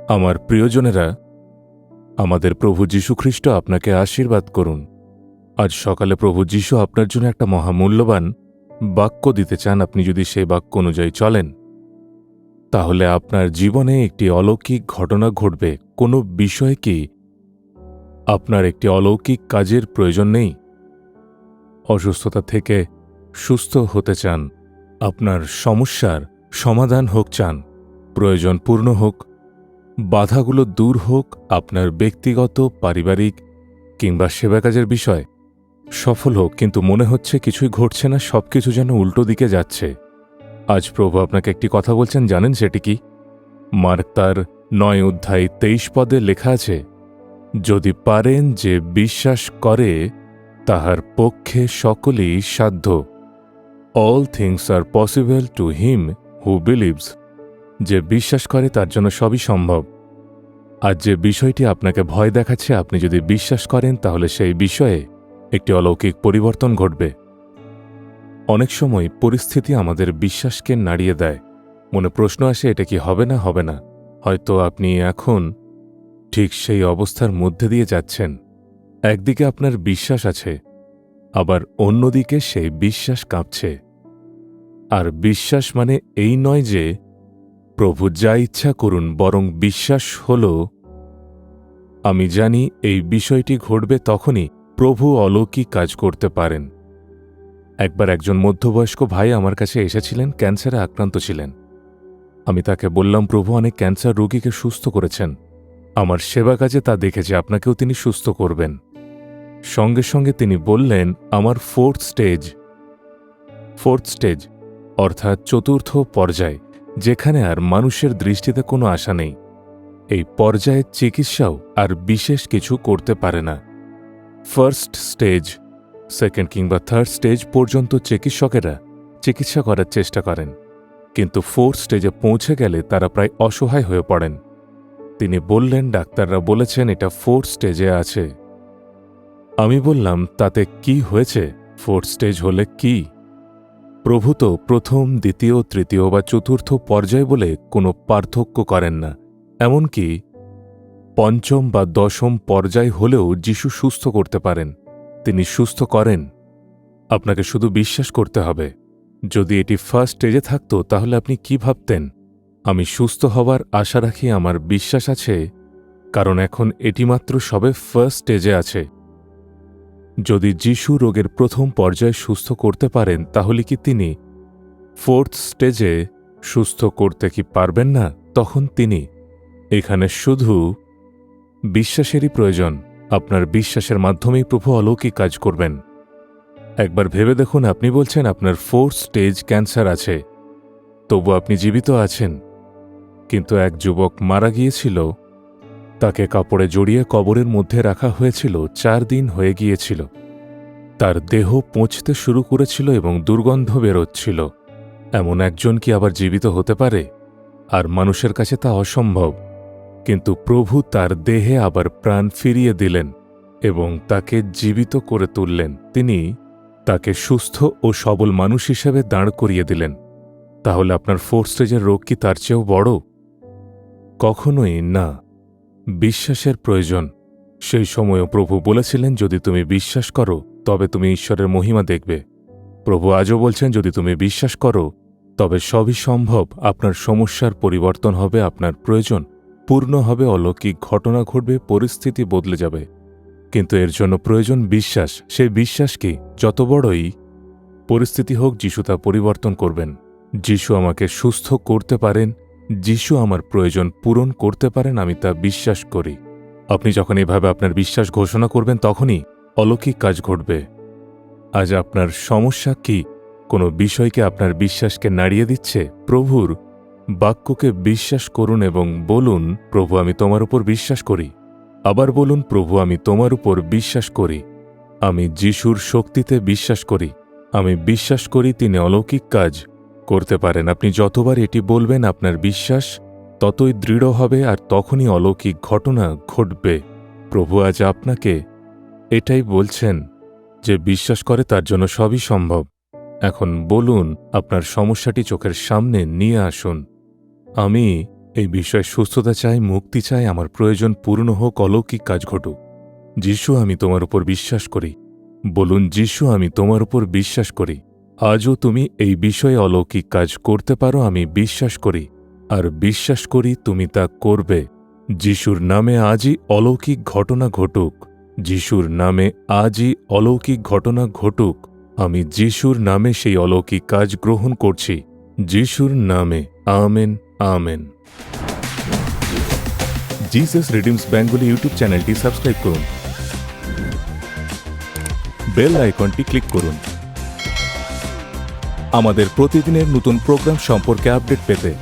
আমার প্রিয়জনেরা, আমাদের প্রভু যীশুখ্রিস্ট আপনাকে আশীর্বাদ করুন। আজ সকালে প্রভু যীশু আপনার জন্য একটা মহামূল্যবান বাক্য দিতে চান। আপনি যদি সেই বাক্য অনুযায়ী চলেন, তাহলে আপনার জীবনে একটি অলৌকিক ঘটনা ঘটবে। কোনো বিষয়ে কি আপনার একটি অলৌকিক কাজের প্রয়োজন নেই? অসুস্থতা থেকে সুস্থ হতে চান, আপনার সমস্যার সমাধান হোক চান, প্রয়োজন পূর্ণ হোক, বাধাগুলো দূর হোক, আপনার ব্যক্তিগত, পারিবারিক কিংবা সেবা কাজের বিষয় সফল হোক, কিন্তু মনে হচ্ছে কিছুই ঘটছে না, সবকিছু যেন উল্টো দিকে যাচ্ছে। আজ প্রভু আপনাকে একটি কথা বলছেন, জানেন সেটি কি? মার্ক তার 9 অধ্যায় 23 পদে লেখা আছে, যদি পারেন যে বিশ্বাস করে তাহার পক্ষে সকলই সাধ্য। All things are possible to him who believes. যে বিশ্বাস করে তার জন্য সবই সম্ভব। আজ যে বিষয়টি আপনাকে ভয় দেখাচ্ছে, আপনি যদি বিশ্বাস করেন তাহলে সেই বিষয়ে একটি অলৌকিক পরিবর্তন ঘটবে। অনেক সময় পরিস্থিতি আমাদের বিশ্বাসকে নাড়িয়ে দেয়। মনে প্রশ্ন আসে, এটা কি হবে না? হবে না। হয়তো আপনি এখন ঠিক সেই অবস্থার মধ্যে দিয়ে যাচ্ছেন। একদিকে আপনার বিশ্বাস আছে, আবার অন্যদিকে সেই বিশ্বাস কাঁপছে। আর বিশ্বাস মানে এই নয় যে প্রভু যা ইচ্ছা করুন, বরং বিশ্বাস হল আমি জানি এই বিষয়টি ঘটবে, তখনই প্রভু অলৌকিক কাজ করতে পারেন। একবার একজন মধ্যবয়স্ক ভাই আমার কাছে এসেছিলেন, ক্যান্সারে আক্রান্ত ছিলেন। আমি তাকে বললাম, প্রভু অনেক ক্যান্সার রোগীকে সুস্থ করেছেন, আমার সেবা কাজে তা দেখেছি, আপনাকেও তিনি সুস্থ করবেন। সঙ্গে সঙ্গে তিনি বললেন, আমার ফোর্থ স্টেজ অর্থাৎ চতুর্থ পর্যায়, যেখানে আর মানুষের দৃষ্টিতে কোনো আশা নেই। এই পর্যায়ের চিকিৎসাও আর বিশেষ কিছু করতে পারে না। ফার্স্ট স্টেজ, সেকেন্ড কিংবা থার্ড স্টেজ পর্যন্ত চিকিৎসকেরা চিকিৎসা করার চেষ্টা করেন, কিন্তু ফোর্থ স্টেজে পৌঁছে গেলে তারা প্রায় অসহায় হয়ে পড়েন। তিনি বললেন, ডাক্তাররা বলেছেন এটা ফোর্থ স্টেজে আছে। আমি বললাম, তাতে কি হয়েছে? ফোর্থ স্টেজ হলে কি? প্রভু তো প্রথম, দ্বিতীয়, তৃতীয় বা চতুর্থ পর্যায় বলে কোনো পার্থক্য করেন না। এমনকি পঞ্চম বা দশম পর্যায় হলেও যিশু সুস্থ করতে পারেন। তিনি সুস্থ করেন, আপনাকে শুধু বিশ্বাস করতে হবে। যদি এটি ফার্স্ট স্টেজে থাকত, তাহলে আপনি কি ভাবতেন? আমি সুস্থ হবার আশা রাখি, আমার বিশ্বাস আছে, কারণ এখন এটি মাত্র সবে ফার্স্ট স্টেজে আছে। যদি যিশু রোগের প্রথম পর্যায়ে সুস্থ করতে পারেন, তাহলে কি তিনি ফোর্থ স্টেজে সুস্থ করতে কি পারবেন না? তখন তিনি এখানে শুধু বিশ্বাসেরই প্রয়োজন। আপনার বিশ্বাসের মাধ্যমেই প্রভু অলৌকিক কাজ করবেন। একবার ভেবে দেখুন, আপনি বলছেন আপনার ফোর্থ স্টেজ ক্যান্সার আছে, তবু আপনি জীবিত আছেন। কিন্তু এক যুবক মারা গিয়েছিল, তাকে কাপড়ে জড়িয়ে কবরের মধ্যে রাখা হয়েছিল, 4 দিন হয়ে গিয়েছিল। তার দেহ পচতে শুরু করেছিল এবং দুর্গন্ধ বেরোচ্ছিল। এমন একজন কি আবার জীবিত হতে পারে? আর মানুষের কাছে তা অসম্ভব। কিন্তু প্রভু তার দেহে আবার প্রাণ ফিরিয়ে দিলেন এবং তাকে জীবিত করে তুললেন। তিনি তাকে সুস্থ ও সবল মানুষ হিসেবে দাঁড় করিয়ে দিলেন। তাহলে আপনার ফোর্থ স্টেজের রোগ কি তার চেয়েও বড়? কখনোই না। বিশ্বাসের প্রয়োজন। সেই সময়ও প্রভু বলেছিলেন, যদি তুমি বিশ্বাস করো তবে তুমি ঈশ্বরের মহিমা দেখবে। প্রভু আজও বলছেন, যদি তুমি বিশ্বাস করো তবে সবই সম্ভব। আপনার সমস্যার পরিবর্তন হবে, আপনার প্রয়োজন পূর্ণ হবে, অলৌকিক ঘটনা ঘটবে, পরিস্থিতি বদলে যাবে। কিন্তু এর জন্য প্রয়োজন বিশ্বাস। সেই বিশ্বাস কি? যত বড়ই পরিস্থিতি হোক, যিশু তা পরিবর্তন করবেন। যিশু আমাকে সুস্থ করতে পারেন, যিশু আমার প্রয়োজন পূরণ করতে পারেন, আমি তা বিশ্বাস করি। আপনি যখন এভাবে আপনার বিশ্বাস ঘোষণা করবেন, তখনই অলৌকিক কাজ ঘটবে। আজ আপনার সমস্যা কি? কোনো বিষয়কে আপনার বিশ্বাসকে নাড়িয়ে দিচ্ছে? প্রভুর বাক্যকে বিশ্বাস করুন এবং বলুন, প্রভু আমি তোমার উপর বিশ্বাস করি। আবার বলুন, প্রভু আমি তোমার উপর বিশ্বাস করি। আমি যিশুর শক্তিতে বিশ্বাস করি। আমি বিশ্বাস করি তিনি অলৌকিক কাজ করতে পারেন। আপনি যতবার এটি বলবেন, আপনার বিশ্বাস ততই দৃঢ় হবে, আর তখনই অলৌকিক ঘটনা ঘটবে। প্রভু আজ আপনাকে এটাই বলছেন যে বিশ্বাস করে তার জন্য সবই সম্ভব। এখন বলুন, আপনার সমস্যাটি চোখের সামনে নিয়ে আসুন। আমি এই বিষয়ে সুস্থতা চাই, মুক্তি চাই, আমার প্রয়োজন পূর্ণ হোক, অলৌকিক কাজ ঘটুক। যিশু, আমি তোমার উপর বিশ্বাস করি। বলুন, যিশু, আমি তোমার উপর বিশ্বাস করি। আজও তুমি এই বিষয়ে অলৌকিক কাজ করতে পারো, আমি বিশ্বাস করি। আর বিশ্বাস করি তুমি তা করবে। যিশুর নামে আজই অলৌকিক ঘটনা ঘটুক। যিশুর নামে আজই অলৌকিক ঘটনা ঘটুক। আমি যিশুর নামে সেই অলৌকিক কাজ গ্রহণ করছি। যিশুর নামে, amen, amen. Jesus redeems Bengali YouTube চ্যানেলটি সাবস্ক্রাইব করুন। বেল আইকনটি ক্লিক করুন আমাদের প্রতিদিনের নতুন প্রোগ্রাম সম্পর্কে আপডেট পেতে।